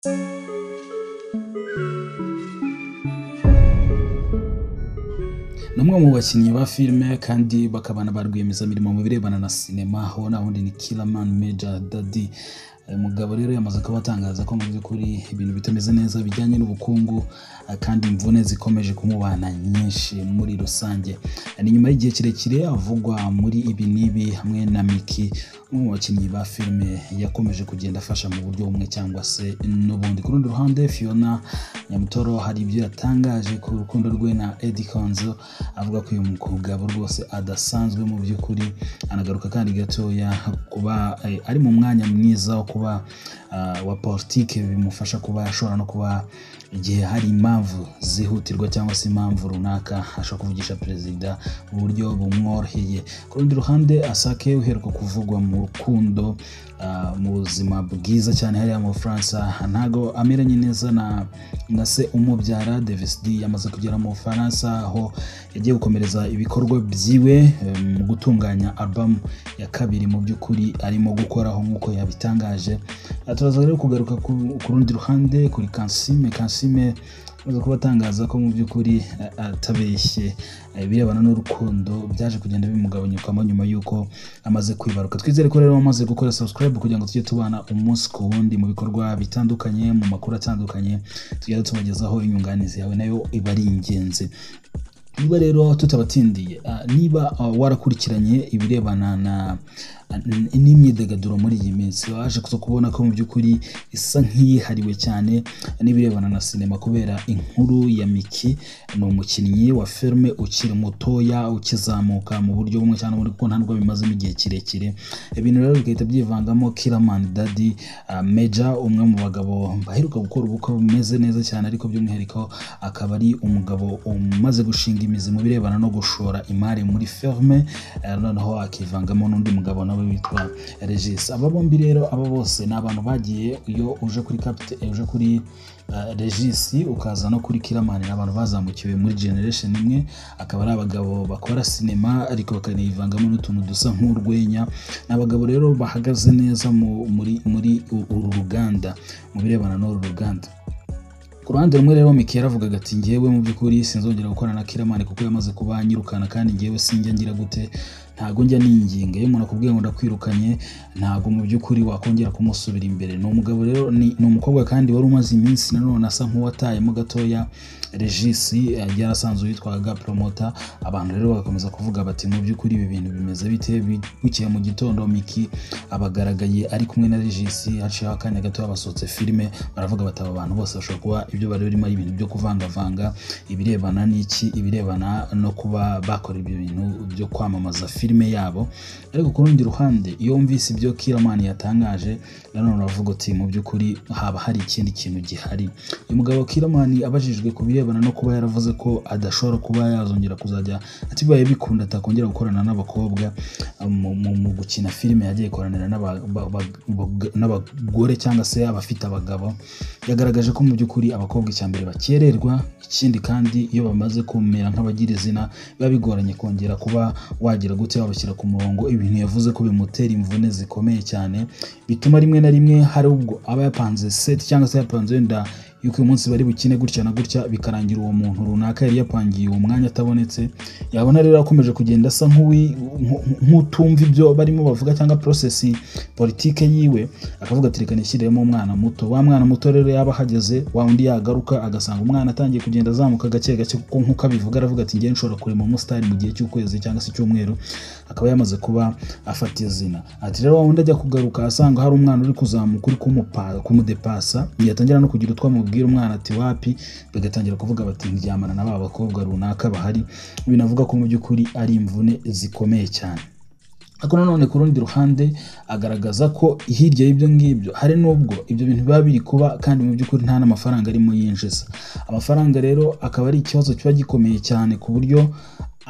Numwe mu bakinnyi ba filime kandi bakabana ba rwiyemezamirimo mu birebana na sinema aho na wundi ni Killerman Major Dady. Umugabo rero yamaze kuba atangaza ko mu by'ukuri ibintu bitameze neza bijyanye n'ubukungu kandi imvune zikomeje kumubana nyinshi muri rusange. Ni nyuma y'igihe kirekire avugwa muri ibi n'ibi hamwe na Miki, umwe mu bakinnyi ba filime yakomeje kugenda afasha mu buryo bumwe cyangwa se n'ubundi. Ku rundi ruhande Fiona Nyamutoro hari ibyo yatangaje ku rukundo rwe na Eddy Kenzo, avuga ko uyu mugabo rwose adasanzwe mu by'ukuri. Anagaruka kandi gatoya kuba ari mu mwanya mwiza wo kuba wa politike, bimufasha kuba ashobora no kuba igihe hari impamvu zihutirwa cyangwa se impamvu runaka ashobora kuvugisha perezida mu buryo bumworoheye. Ku rundi ruhande Asake uheruka kuvugwa mu rukundo mu buzima bwiza cyane hariya mu Bufaransa, ntago ameranye neza na se umubyara Davis D. Yamaze kugera mu Bufaransa aho yagiye gukomereza ibikorwa byiwe mu gutunganya album ya kabiri mu by'ukuri arimo gukoraho nk'uko yabitangaje. Turaza rero kugaruka ku rundi ruhande kuri Kansime amaze kuba atangaza ko mu by'ukuri atabeshye birebana n'urukundo byaje kugenda bimugabanyukamo nyuma y'uko amaze kwibaruka. Twizere ko rero wamaze gukora subscribe kugira ngo tujye tubana umunsi ku wundi mu bikorwa bitandukanye, mu makuru atandukanye tujya tubagezaho inyunganizi yawe nayo iba ari ingenzi. Niba rero tutabatindiye, niba warakurikiranye ibirebana n'imyidagaduro muri iyi minsi, waje kubona ko mu by'ukuri isa nk'iyihariwe cyane n'ibirebana na sinema kubera inkuru ya Miki. Ni umukinnyi wa filime ukiri mutoya ukizamuka mu buryo bumwe cyane muri kuko ntabwo bimazemo igihe kirekire. Ibintu rero bigahita byivangamo Killerman Dady Major, umwe mu bagabo baheruka gukora ubukwe bumeze neza cyane, ariko by'umwihariko akaba ari umugabo umaze gushinga imizi mu birebana no gushora imari muri filime, noneho akivangamo n'undi mugabo nawe witwa Regis. Aba bombi rero, aba bose ni abantu bagiye, iyo uje kuri Regis ukaza no kuri Killerman, abantu bazamukiwe muri generation imwe, akaba ari abagabo bakora sinema ariko bakanivangamo n'utuntu dusa nk'urwenya. Ni abagabo rero bahagaze neza muri uru ruganda, mu birebana n'uru ruganda. Ku ruhande rumwe rero Miki yaravugaga ati ngewe mu by'ukuri sinzongera gukora na Killerman kuko yamaze kuba nyirukana, kandi ngewe sinjya ngira gute, ntago njya ninginga. Iyo umuntu akubwiye ngo ndakwirukanye ntago mu by'ukuri wakongera kumusubira imbere. Ni umugabo rero, ni umukobwa kandi wari umaze iminsi nanone asa nk'uwatayemo gatoya Regis, yarasanzwe yitwaga promoter. Abantu rero bagakomeza kuvuga bati mu by'ukuri ibi bintu bimeze bite. Bukeye mu gitondo Miki abagaragaye ari kumwe na Regis, haciyeho akanya gato basohotse filime, baravuga bati aba bantu bose bashobora kuba ibyo bari barimo ari ibintu byo kuvangavanga ibirebana n'iki, ibirebana no kuba bakora ibyo bintu byo kwamamaza filime yabo. Ariko ku rundi ruhande iyo wumvise ibyo Killerman yatangaje, nanone uravuga uti mu by'ukuri haba hari ikindi kintu gihari. Uyu mugabo Killerman abajijwe ku birebana no kuba yaravuze ko adashobora kuba yazongera kuzajya ati bibaye bikunda atakongera gukorana n'abakobwa mu gukina filime, yagiye koranira n'abagore cyangwa se abafite abagabo. Yagaragaje ko mu by'ukuri abakobwa icyambere bakererwa, ikindi kandi iyo bamaze kumera nk'abagira izina biba bigoranye kongera kuba wagira gute wabashyira ku murongo. Ibintu yavuze ko bimutera imvune zikomeye cyane, bituma rimwe na rimwe hari ubwo aba yapanze set cyangwa se yapanze wenda yuko uyu munsi bari bukine gutya na gutya, bikarangira uwo muntu runaka yari yapangiye uwo mwanya atabonetse. Yabona rero akomeje kugenda asa nk'utumva ibyo barimo bavuga cyangwa process politike yiwe, akavuga ati reka nishyiremo umwana muto. Wa mwana muto rero yaba hageze wa undi yagaruka agasanga umwana atangiye kugenda azamuka gake gake, kuko nk'uko abivuga aravuga ati ngiye nshobora kurema umustar mu gihe cy'ukwezi cyangwa se cy'umweru. Akaba yamaze kuba afata izina. Ati rero wa undi ajya kugaruka asanga hari umwana uri kuzamuka uri kumudepasa, yatangira no kugira utwamubwira umwana ati wapi, bagatangira kuvuga bati ndyamana na bakobwa runaka bahari. Binavuga ko mu by'ukuri ari imvune zikomeye cyane. Ariko nanone ku rundi ruhande agaragaza ko hirya y'ibyo ngibyo hari nubwo ibyo bintu biba biri kuba kandi mu by'ukuri nta n'amafaranga arimo yinjiza. Amafaranga rero akaba ari ikibazo kiba gikomeye cyane, ku buryo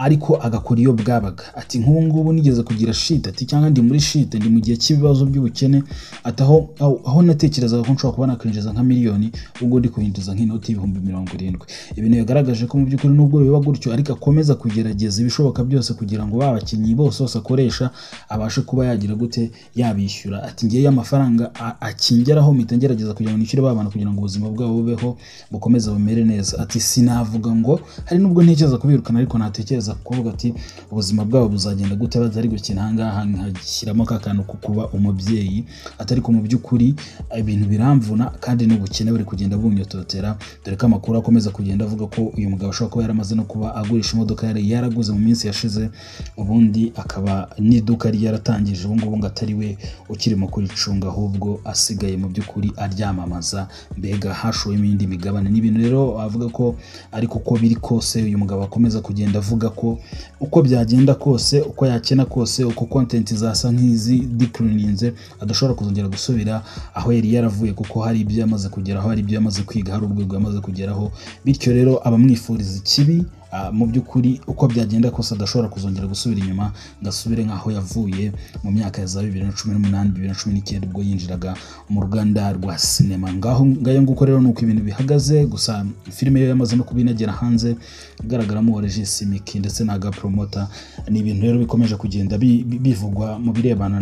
ariko agakora iyo bwabaga. Ati nk'ubu ngubu nigeze kugira shit, ati cyangwa ndi muri shit, ndi mu gihe cy'ibibazo by'ubukene, ati aho natekerezaga ko nshobora kuba nakwinjiza nka miliyoni, ubwo ndi kuhinduza nk'inoti y'ibihumbi 70. Ibintu yagaragaje ko mu by'ukuri nubwo biba gutyo ariko akomeza kugerageza ibishoboka byose kugira ngo babakinnyi bose akoresha abashe kuba yagira gute yabishyura. Ati ngiye amafaranga akingeraho mpita ngerageza kugira ngo nishyure babana kugira ngo ubuzima bwabo bubeho bukomeze bumere neza. Ati sinavuga ngo hari nubwo ntekereza kubirukana, ariko natekereza kuvuga ati ubuzima bwabo buzagenda gute batari gukina ahangaha, nkashyiramo akantu ko kuba umubyeyi. Atari ko mu by'ukuri ibintu biramvuna kandi n'ubukene buri kugenda bunyototera, dore ko amakuru akomeza kugenda avuga ko uyu mugabo ashobora kuba yaramaze no kuba agurisha imodoka yari yaraguze mu minsi yashize, ubundi akaba n'iduka ryaratangije ubu ngubu ngo atari we ukirimo kuricunga, ahubwo asigaye mu by'ukuri aryamamaza, mbega hashoyemo indi migabane n'ibintu. Rero avuga ko ariko uko biri kose uyu mugabo akomeza kugenda avuga ko uko byagenda kose, uko yakena kose, uko content zasa nk'izi declininze, adashobora kuzongera gusubira aho yari yaravuye, kuko hari ibyo yamaze kugeraho, hari ibyo yamaze kwiga, hari urwego yamaze kugeraho. Bityo rero abamwifuriza ikibi mu by'ukuri uko byagenda kose adashobora kuzongera gusubira inyuma ngo asubire nk'aho yavuye mu myaka ya za 2018 2019 ubwo yinjiraga mu ruganda rwa sinema. Ngayo nguko rero nuko ibintu bihagaze. Gusa filime yo yamaze no kubinagera hanze igaragaramo Regis Miki ndetse na Promoter. Ni ibintu rero bikomeje kugenda bivugwa mu birebana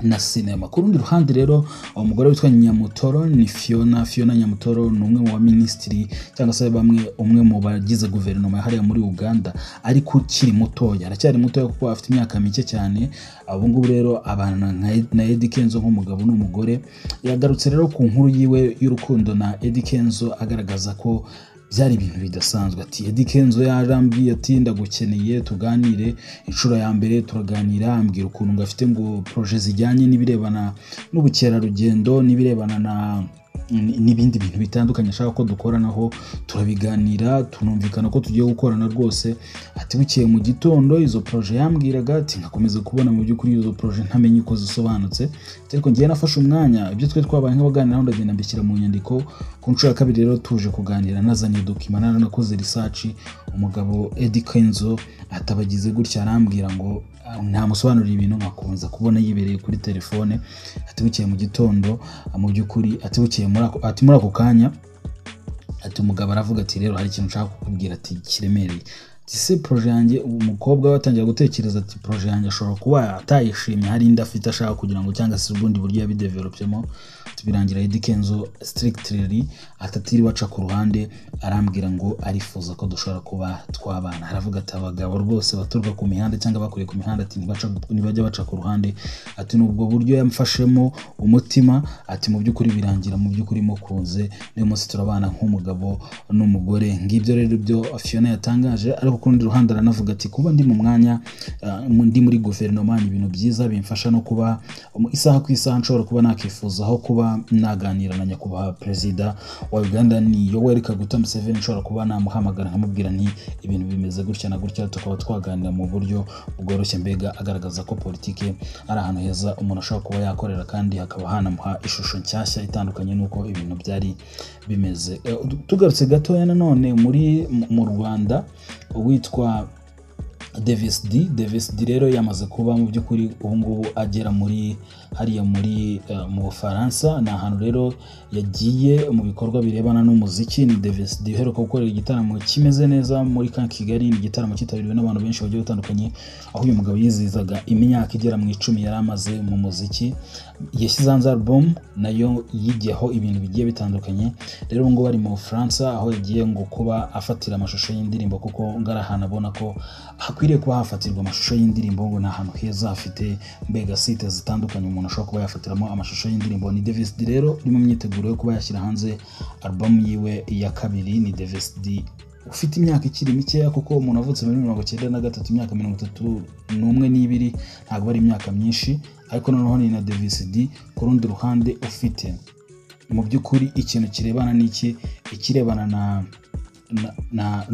na sinema. Ku rundi ruhande rero umugore witwa Nyamutoro ni Fiona Nyamutoro, ni umwe mu baminisitiri cyangwa se umwe mu bagize guverinoma hariya muri Uganda, ariko ukiri mutoya, aracyari mutoya kuko afite imyaka mike cyane. Ubu ngubu rero abana na Eddy Kenzo nk'umugabo n'umugore. Yagarutse rero ku nkuru yiwe y'urukundo na Eddy Kenzo agaragaza ko byari ibintu bidasanzwe. Ati Eddy Kenzo yarambwiye ati ndagukeneye tuganire, inshuro ya mbere turaganira, ambwira ukuntu ngafite ngo projet zijyanye n'ibirebana n'ubukerarugendo, n'ibirebana n'ibindi bintu bitandukanye ashaka ko dukoranaho, turabiganira tunumvikana ko tugiye gukorana rwose. Ati bukeye mu gitondo izo projet yambwiraga, ati ngakomeza kubona mu by'ukuri izo projet ntamenye uko zisobanutse, ariko ngiye nafashe umwanya ibyo twe twabaye nk'abaganira ndagenda mbishyira mu nyandiko. Ku nshuro ya kabiri rero tuje kuganira, nazanye document nakoze research, umugabo Eddy Kenzo atabagize gutya arambwira ngo ntamusobanurira ibintu, nkakomeza kubona yibereye kuri telefone. Ati bukeye mu gitondo mu by'ukuri, ati bukeye muri ako kanya, ati umugabo aravuga ati rero hari ikintu nshaka kukubwira, ati kiremereye. Ese projet yanjye, umukobwa watangira gutekereza ati projet yanjye ashobora kuba atayishimye, hari indi afite ashaka kugira ngo cyangwa se ubundi buryo yabidevelopemo. Tubirangira Eddy Kenzo strictly atatiri waca ku ruhande, arambwira ngo arifuza ko dushobora kuba twabana. Aravuga ati abagabo rwose baturuka ku mihanda cyangwa bakuriye ku mihanda, ati ntibajya baca ku ruhande. Ati nubwo buryo yamfashemo umutima, ati mu by'ukuri birangira mu by'ukuri mukunze, niyo munsi turabana nk'umugabo n'umugore. Ngibyo rero byo Fiona yatangaje. Ariko ku rundi ruhande aranavuga ati kuba ndi mu mwanya ndi muri guverinoma ni ibintu byiza, bimfasha no kuba isaha ku isaha nshobora kuba nakifuzaho kuba naganira na nyakubahwa perezida wa Uganda ni Yoweri Kaguta Museveni. Nshobora kuba namuhamagara nkamubwira nti ibintu bimeze gutya na gutya, tukaba twaganira mu buryo bworoshye. Mbega agaragaza ko politike ari ahantu heza umuntu ashobora kuba yakorera, kandi hakaba hanamuha ishusho nshyashya itandukanye n'uko ibintu byari bimeze. Tugarutse gatoya nanone mu Rwanda, witwa Davis D rero yamaze kuba mu by'ukuri ubu ngubu agera muri hariya mu Bufaransa. Ni ahantu rero yagiye mu bikorwa birebana n'umuziki. Ni Davis D uheruka gukorera igitaramo kimeze neza muri Kigali. Ni igitaramo cyitabiriwe n'abantu benshi bagiye batandukanye, aho uyu mugabo yizizaga imyaka igera mu 10 yari amaze mu muziki. Yashyize hanze album nayo yigiyeho ibintu bigiye bitandukanye. Rero ubu ngubu ari mu Bufaransa, aho yagiye ngo kuba afatira amashusho y'indirimbo, kuko ngara ahantu abona ko hakwiriye kuba hafatirwa amashusho y'indirimbo, ngo ni ahantu heza hafite mbega site zitandukanye umuntu ashobora kuba yafatiramo amashusho y'indirimbo. Ni Davis D rero uri mu myiteguro yo kuba yashyira hanze album yiwe ya kabiri. Ni Davis D ufite imyaka ikiri mikeya, kuko umuntu avutse muri 1993, imyaka 31 n'ibiri ntabwo ari imyaka myinshi. Ariko noneho ni na Davis D ku rundi ruhande ufite mu by'ukuri ikintu kirebana n'iki, ikirebana na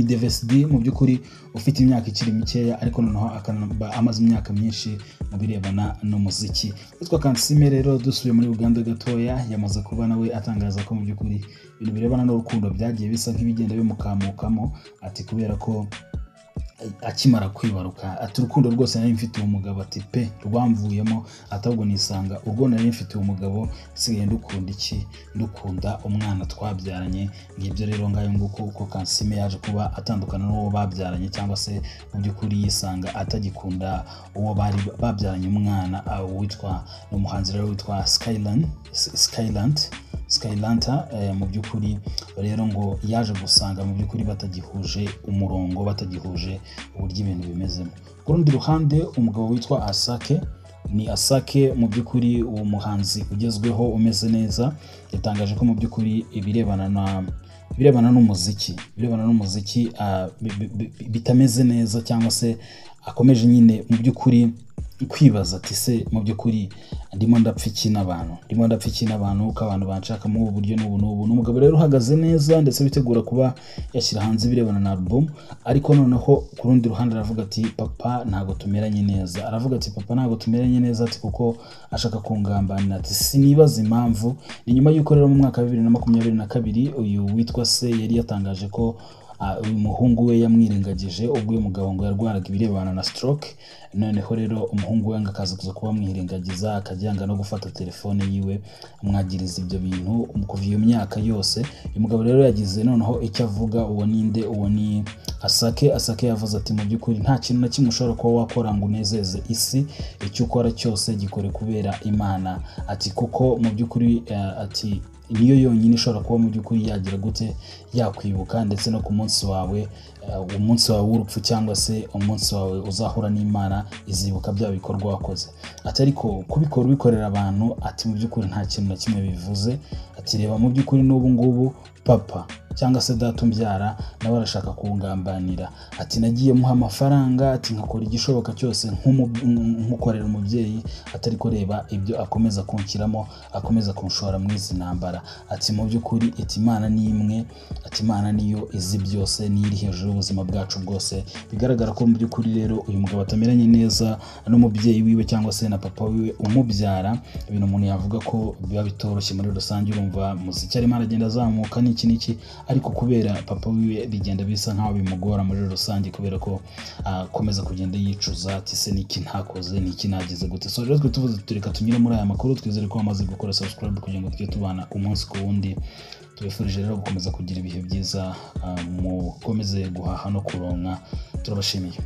Davis D mu by'ukuri ufite imyaka ikiri mikeya, ariko noneho akanaba amaze imyaka myinshi mu birebana n'umuziki. Witwa Kansime rero dusubiye muri Uganda gatoya, yamaze kuba nawe atangaza ko mu by'ukuri ibintu birebana n'urukundo byagiye bisa nk'ibigenda bimukamukamo. Ati kubera ko akimara kwibaruka ati urukundo rwose nari mfitiye umugabo ati pe rwamvuyemo atabwo nisanga urwo nari mfitiye umugabo sigaye ndukunda umwana twabyaranye. Ngibyo rero ngayo nguko uko Kansime yaje kuba atandukana n'uwo babyaranye cyangwa se mu by'ukuri yisanga atagikunda uwo bari babyaranye umwana witwa n'umuhanzi rero witwa Skylanta. Mu by'ukuri rero ngo yaje gusanga mu by'ukuri batagihuje umurongo, batagihuje uburyo ibintu bimezemo. Ku rundi ruhande umugabo witwa Asake mu by'ukuri uwo muhanzi ugezweho umeze neza yatangaje ko mu by'ukuri birebana n'umuziki bitameze neza cyangwa se akomeje nyine mu by'ukuri kwibaza ati se mu by'ukuri ndimo ndapfa iki n'abantu ko abantu banshaka mu buryo n'ubu. Umugabo rero uhagaze neza ndetse bitegura kuba yashyira hanze ibirebana na album, ariko noneho ku rundi ruhande aravuga ati papa ntago tumeranye neza ati kuko ashaka kungambanira ati sinibaza impamvu. Ni nyuma y'uko rero mu mwaka wa 2022 uyu witwa se yari yatangaje ko uyu muhungu we yamwirengagije ubwo uyu mugabo ngo yarwaraga ibirebana na stroke. Noneho rero umuhungu we akaza kuba amwirengagiza akajyanga no gufata telefone yiwe amwagiriza ibyo bintu kuva iyo myaka yose. Uyu mugabo rero yagize noneho icyo avuga, uwo ni Asake yavuze ati mu by'ukuri nta kintu na kimwe ushobora kuba wakora ngo unezeze isi, icyo ukora cyose gikore kubera Imana ati kuko mu by'ukuri ati niyo yonyine ishobora kuba mu by'ukuri yagira gute yakwibuka ndetse no ku munsi wawe w'urupfu cyangwa se umunsi wawe uzahura n'Imana izibuka bya bikorwa wakoze. Ati ariko kubikora ubikorera abantu ati mu by'ukuri nta kintu na kimwe bivuze. Ati reba mu by'ukuri n'ubu ngubu papa cyangwa se data umbyara nawe arashaka kungambanira. Ati nagiye muha amafaranga ati nkakora igishoboka cyose nk'ukorera umubyeyi, atari ko reba ibyo akomeza kunshyiramo, akomeza kunshora mu izi ntambara. Ati mu by'ukuri ati Imana ni imwe, ati Imana niyo izi byose, niyo iri hejuru y'ubuzima bwacu bwose. Bigaragara ko mu by'ukuri rero uyu mugabo atameranye neza n'umubyeyi wiwe cyangwa se na papa wiwe umubyara. Ibintu umuntu yavuga ko biba bitoroshye muri rusange. Urumva muziki arimo aragenda azamuka n'iki ariko kubera papa wiwe bigenda bisa nkaho bimugora muri rusange kubera ko akomeza kugenda yicuza ati se niki ntakoze, niki nagize gute. So rero tuvuze tureka tunyure muri aya makuru, twizere ko wamaze gukora subscribe kugira ngo tujye tubana umunsi ku wundi. Tubifurije rero gukomeza kugira ibihe byiza, mukomeze guhaha no kuronka. Turabashimiye.